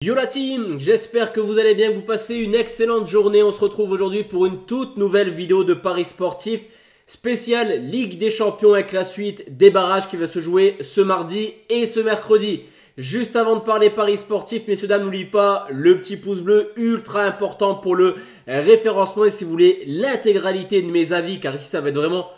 Yo la team, j'espère que vous allez bien, que vous passez une excellente journée. On se retrouve aujourd'hui pour une toute nouvelle vidéo de Paris Sportif spéciale Ligue des Champions avec la suite des barrages qui va se jouer ce mardi et ce mercredi. Juste avant de parler Paris Sportif, messieurs dames, n'oubliez pas le petit pouce bleu ultra important pour le référencement et si vous voulez l'intégralité de mes avis, car ici ça va être vraiment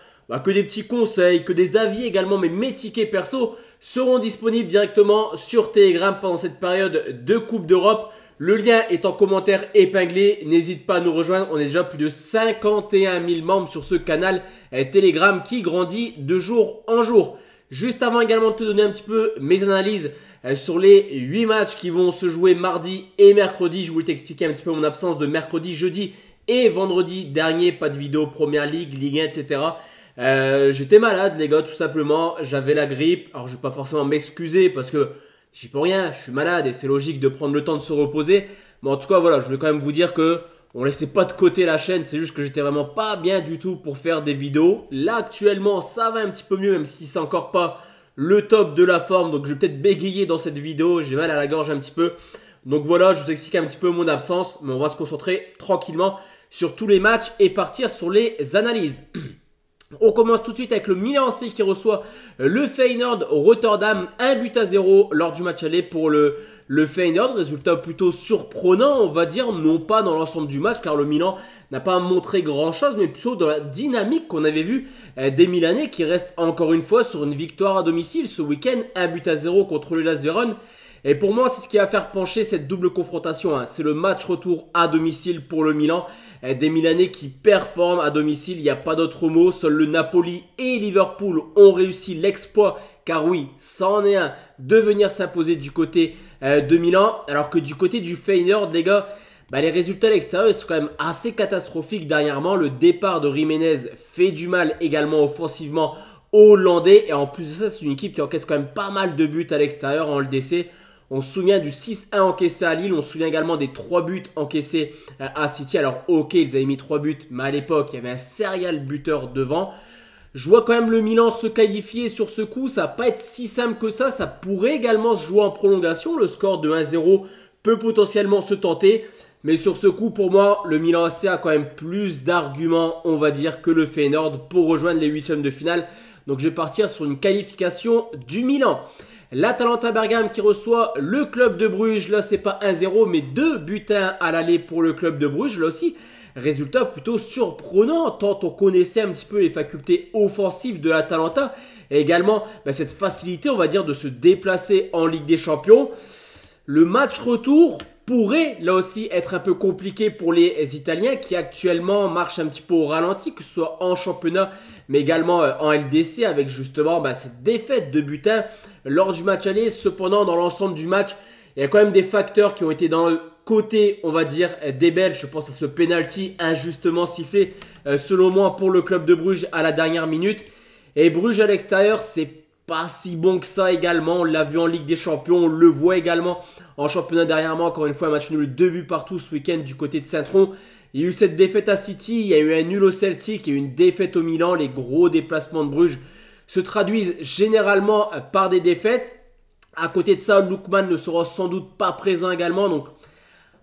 que des petits conseils, que des avis également, mais mes tickets perso seront disponibles directement sur Telegram pendant cette période de Coupe d'Europe. Le lien est en commentaire épinglé. N'hésite pas à nous rejoindre. On est déjà plus de 51 000 membres sur ce canal Telegram qui grandit de jour en jour. Juste avant également de te donner un petit peu mes analyses sur les 8 matchs qui vont se jouer mardi et mercredi. Je voulais t'expliquer un petit peu mon absence de mercredi, jeudi et vendredi dernier. Pas de vidéo Première Ligue, Ligue 1, etc. J'étais malade les gars, tout simplement, j'avais la grippe. Alors je vais pas forcément m'excuser parce que j'y peux rien, je suis malade et c'est logique de prendre le temps de se reposer. Mais en tout cas voilà, je voulais quand même vous dire que on laissait pas de côté la chaîne, c'est juste que j'étais vraiment pas bien du tout pour faire des vidéos. Là actuellement ça va un petit peu mieux même si c'est encore pas le top de la forme. Donc je vais peut-être bégayer dans cette vidéo, j'ai mal à la gorge un petit peu. Donc voilà, je vous explique un petit peu mon absence, mais on va se concentrer tranquillement sur tous les matchs et partir sur les analyses. On commence tout de suite avec le Milan AC qui reçoit le Feyenoord Rotterdam, 1-0 lors du match aller pour le Feyenoord. Résultat plutôt surprenant, on va dire, non pas dans l'ensemble du match car le Milan n'a pas montré grand chose, mais plutôt dans la dynamique qu'on avait vue des Milanais qui restent encore une fois sur une victoire à domicile ce week-end, 1-0 contre le Hellas Vérone. Et pour moi, c'est ce qui va faire pencher cette double confrontation. C'est le match retour à domicile pour le Milan. Des Milanais qui performent à domicile, il n'y a pas d'autre mot. Seuls le Napoli et Liverpool ont réussi l'exploit, car oui, ça en est un, de venir s'imposer du côté de Milan. Alors que du côté du Feyenoord, les gars, les résultats à l'extérieur ils sont quand même assez catastrophiques dernièrement. Le départ de Jiménez fait du mal également offensivement aux Hollandais. Et en plus de ça, c'est une équipe qui encaisse quand même pas mal de buts à l'extérieur en LDC. On se souvient du 6-1 encaissé à Lille. On se souvient également des 3 buts encaissés à City. Alors ok, ils avaient mis 3 buts, mais à l'époque, il y avait un serial buteur devant. Je vois quand même le Milan se qualifier sur ce coup. Ça va pas être si simple que ça. Ça pourrait également se jouer en prolongation. Le score de 1-0 peut potentiellement se tenter. Mais sur ce coup, pour moi, le Milan AC a quand même plus d'arguments, on va dire, que le Feyenoord pour rejoindre les huitièmes de finale. Donc je vais partir sur une qualification du Milan. L'Atalanta Bergame qui reçoit le club de Bruges. Là, c'est pas 1-0, mais 2 buts à l'aller pour le club de Bruges. Là aussi, résultat plutôt surprenant, tant on connaissait un petit peu les facultés offensives de l'Atalanta. Et également, cette facilité, on va dire, de se déplacer en Ligue des Champions. Le match retour pourrait, là aussi, être un peu compliqué pour les Italiens qui actuellement marchent un petit peu au ralenti, que ce soit en championnat, mais également en LDC, avec justement cette défaite de butin lors du match aller. Cependant, dans l'ensemble du match, il y a quand même des facteurs qui ont été dans le côté, on va dire, des Belges. Je pense à ce penalty injustement sifflé, selon moi, pour le club de Bruges à la dernière minute. Et Bruges à l'extérieur, c'est pas si bon que ça également. On l'a vu en Ligue des Champions, on le voit également en championnat dernièrement. Encore une fois, un match nul, 2 buts partout ce week-end du côté de Saint-Tron. Il y a eu cette défaite à City, il y a eu un nul au Celtic, il y a eu une défaite au Milan. Les gros déplacements de Bruges se traduisent généralement par des défaites. À côté de ça, Lookman ne sera sans doute pas présent également. Donc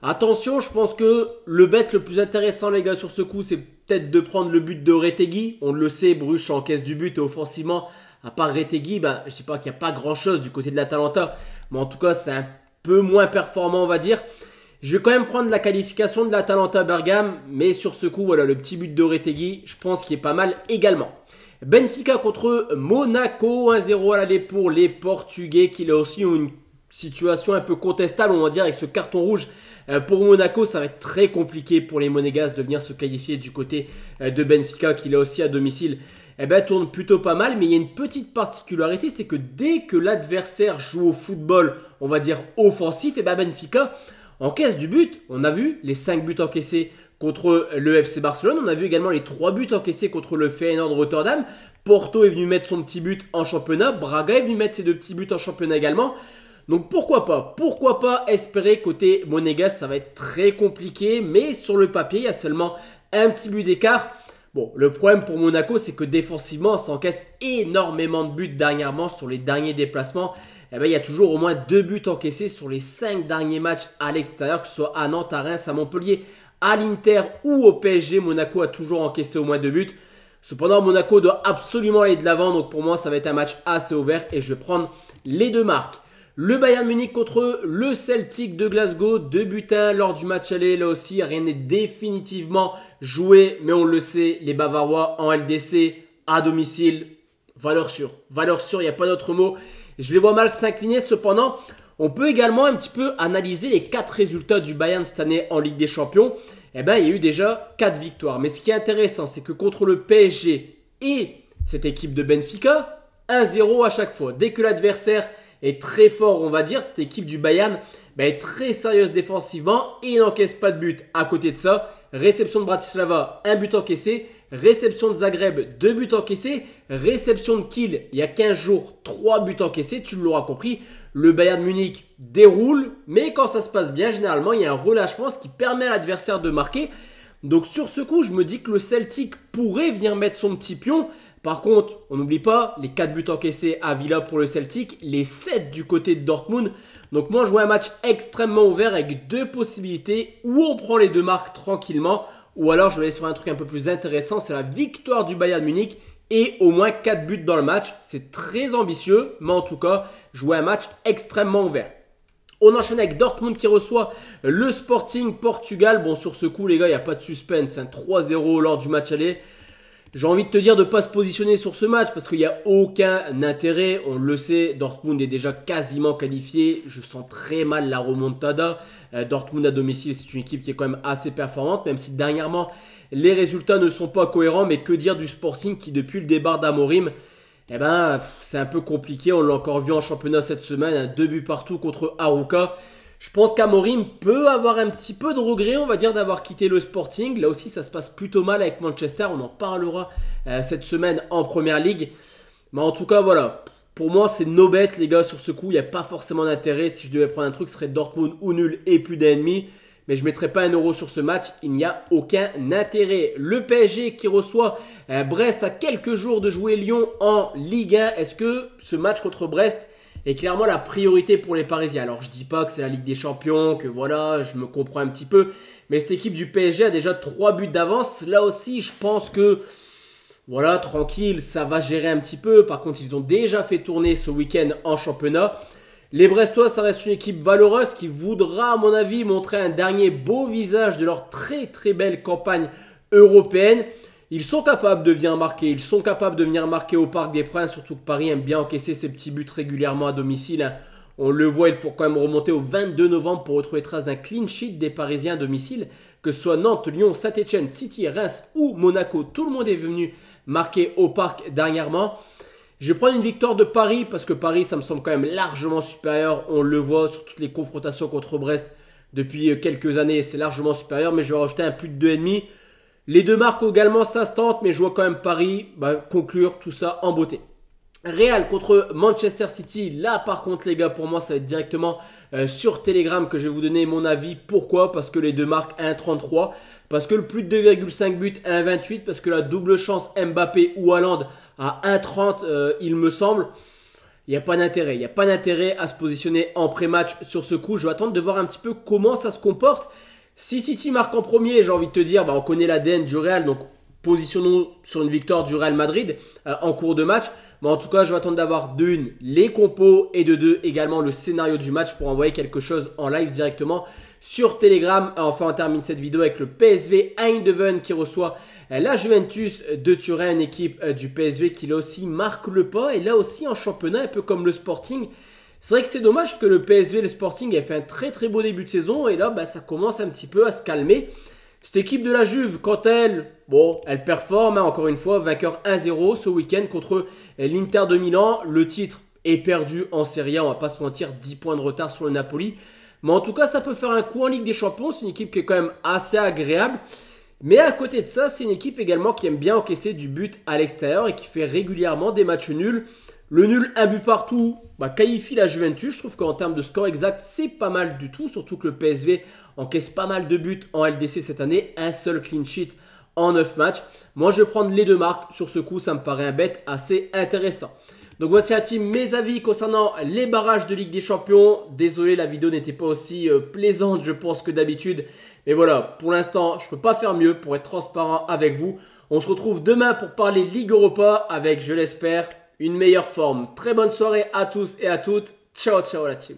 attention, je pense que le bet le plus intéressant les gars sur ce coup, c'est peut-être de prendre le but de Retegui. On le sait, Bruges encaisse du but et offensivement, à part Retegui, je ne sais pas qu'il n'y a pas grand chose du côté de l'Atalanta. Mais en tout cas, c'est un peu moins performant on va dire. Je vais quand même prendre la qualification de l'Atalanta Bergame. Mais sur ce coup, voilà, le petit but de Retegui, je pense qu'il est pas mal également. Benfica contre Monaco, 1-0 à l'aller pour les Portugais qui là aussi ont une situation un peu contestable, on va dire, avec ce carton rouge. Pour Monaco, ça va être très compliqué pour les Monégasques de venir se qualifier du côté de Benfica qui là aussi à domicile tourne plutôt pas mal. Mais il y a une petite particularité, c'est que dès que l'adversaire joue au football, on va dire offensif, Benfica encaisse du but. On a vu les 5 buts encaissés contre le FC Barcelone. On a vu également les 3 buts encaissés contre le Feyenoord Rotterdam. Porto est venu mettre son petit but en championnat. Braga est venu mettre ses 2 petits buts en championnat également. Donc pourquoi pas espérer côté Monégasque. Ça va être très compliqué, mais sur le papier, il y a seulement un petit but d'écart. Bon, le problème pour Monaco, c'est que défensivement, ça encaisse énormément de buts dernièrement sur les derniers déplacements. eh ben, il y a toujours au moins 2 buts encaissés sur les 5 derniers matchs à l'extérieur, que ce soit à Nantes, à Reims, à Montpellier, à l'Inter ou au PSG. Monaco a toujours encaissé au moins 2 buts. Cependant, Monaco doit absolument aller de l'avant, donc pour moi, ça va être un match assez ouvert et je vais prendre les 2 marques. Le Bayern Munich contre le Celtic de Glasgow, 2 buts 1 lors du match aller. Là aussi, rien n'est définitivement joué, mais on le sait, les Bavarois en LDC, à domicile, valeur sûre. Valeur sûre, il n'y a pas d'autre mot. Je les vois mal s'incliner, cependant, on peut également un petit peu analyser les 4 résultats du Bayern cette année en Ligue des Champions. Eh bien, il y a eu déjà 4 victoires. Mais ce qui est intéressant, c'est que contre le PSG et cette équipe de Benfica, 1-0 à chaque fois. Dès que l'adversaire est très fort, on va dire, cette équipe du Bayern est très sérieuse défensivement et n'encaisse pas de but. À côté de ça, réception de Bratislava, 1 but encaissé. Réception de Zagreb, 2 buts encaissés. Réception de Kiel, il y a 15 jours, 3 buts encaissés. Tu l'auras compris, le Bayern Munich déroule. Mais quand ça se passe bien, généralement, il y a un relâchement, ce qui permet à l'adversaire de marquer. Donc sur ce coup, je me dis que le Celtic pourrait venir mettre son petit pion. Par contre, on n'oublie pas les 4 buts encaissés à Villa pour le Celtic, les 7 du côté de Dortmund. Donc moi, je vois un match extrêmement ouvert avec 2 possibilités où on prend les 2 marques tranquillement. Ou alors, je vais aller sur un truc un peu plus intéressant, c'est la victoire du Bayern Munich et au moins 4 buts dans le match. C'est très ambitieux, mais en tout cas, je vois un match extrêmement ouvert. On enchaîne avec Dortmund qui reçoit le Sporting Portugal. Bon, sur ce coup, les gars, il n'y a pas de suspense. C'est un 3-0 lors du match aller. J'ai envie de te dire de ne pas se positionner sur ce match parce qu'il n'y a aucun intérêt. On le sait, Dortmund est déjà quasiment qualifié. Je sens très mal la remontada. Dortmund à domicile, c'est une équipe qui est quand même assez performante, même si dernièrement, les résultats ne sont pas cohérents. Mais que dire du Sporting qui, depuis le départ d'Amorim, c'est un peu compliqué. On l'a encore vu en championnat cette semaine. 2 buts partout contre Arouca. Je pense qu'Amorim peut avoir un petit peu de regret, on va dire, d'avoir quitté le Sporting. Là aussi, ça se passe plutôt mal avec Manchester. On en parlera cette semaine en Première Ligue. Mais en tout cas, voilà. Pour moi, c'est no bet, les gars, sur ce coup. Il n'y a pas forcément d'intérêt. Si je devais prendre un truc, ce serait Dortmund ou nul et plus d'ennemis. Mais je ne mettrai pas 1 euro sur ce match. Il n'y a aucun intérêt. Le PSG qui reçoit Brest à quelques jours de jouer Lyon en Ligue 1. Est-ce que ce match contre Brest est clairement la priorité pour les Parisiens? Alors, je ne dis pas que c'est la Ligue des Champions, que voilà, je me comprends un petit peu. Mais cette équipe du PSG a déjà 3 buts d'avance. Là aussi, je pense que, voilà, tranquille, ça va gérer un petit peu. Par contre, ils ont déjà fait tourner ce week-end en championnat. Les Brestois, ça reste une équipe valeureuse qui voudra, à mon avis, montrer un dernier beau visage de leur très très belle campagne européenne. Ils sont capables de venir marquer, au Parc des Princes, surtout que Paris aime bien encaisser ses petits buts régulièrement à domicile. On le voit, il faut quand même remonter au 22 novembre pour retrouver trace d'un clean sheet des Parisiens à domicile. Que ce soit Nantes, Lyon, Saint-Etienne, City, Reims ou Monaco, tout le monde est venu marquer au Parc dernièrement. Je vais prendre une victoire de Paris parce que Paris, ça me semble quand même largement supérieur. On le voit sur toutes les confrontations contre Brest depuis quelques années, c'est largement supérieur. Mais je vais rajouter un plus de 2,5. Les 2 marques également, ça se tente, mais je vois quand même Paris conclure tout ça en beauté. Real contre Manchester City. Là, par contre, les gars, pour moi, ça va être directement sur Telegram que je vais vous donner mon avis. Pourquoi? Parce que les 2 marques 1,33. Parce que le plus de 2,5 buts 1,28. Parce que la double chance Mbappé ou Haaland à 1,30, il me semble. Il n'y a pas d'intérêt. Il n'y a pas d'intérêt à se positionner en pré-match sur ce coup. Je vais attendre de voir un petit peu comment ça se comporte. Si City marque en premier, j'ai envie de te dire, on connaît l'ADN du Real. Donc, positionnons sur une victoire du Real Madrid en cours de match. Mais en tout cas, je vais attendre d'avoir de 1 les compos et de 2 également le scénario du match pour envoyer quelque chose en live directement sur Telegram. Enfin, on termine cette vidéo avec le PSV Eindhoven qui reçoit la Juventus de Turin, équipe du PSV qui là aussi marque le pas. Et là aussi en championnat, un peu comme le Sporting. C'est vrai que c'est dommage parce que le PSV et le Sporting a fait un très très beau début de saison. Et là, ça commence un petit peu à se calmer. Cette équipe de la Juve, quant à elle, elle performe, encore une fois, vainqueur 1-0 ce week-end contre l'Inter de Milan. Le titre est perdu en Serie A, on va pas se mentir, 10 points de retard sur le Napoli. Mais en tout cas, ça peut faire un coup en Ligue des Champions. C'est une équipe qui est quand même assez agréable. Mais à côté de ça, c'est une équipe également qui aime bien encaisser du but à l'extérieur et qui fait régulièrement des matchs nuls. Le nul, 1 but partout, qualifie la Juventus. Je trouve qu'en termes de score exact, c'est pas mal du tout. Surtout que le PSV encaisse pas mal de buts en LDC cette année. Un seul clean sheet en 9 matchs. Moi, je vais prendre les 2 marques. Sur ce coup, ça me paraît un bet assez intéressant. Donc voici à team mes avis concernant les barrages de Ligue des Champions. Désolé, la vidéo n'était pas aussi plaisante je pense que d'habitude. Mais voilà, pour l'instant je ne peux pas faire mieux pour être transparent avec vous. On se retrouve demain pour parler Ligue Europa avec, je l'espère, une meilleure forme. Très bonne soirée à tous et à toutes. Ciao ciao la team.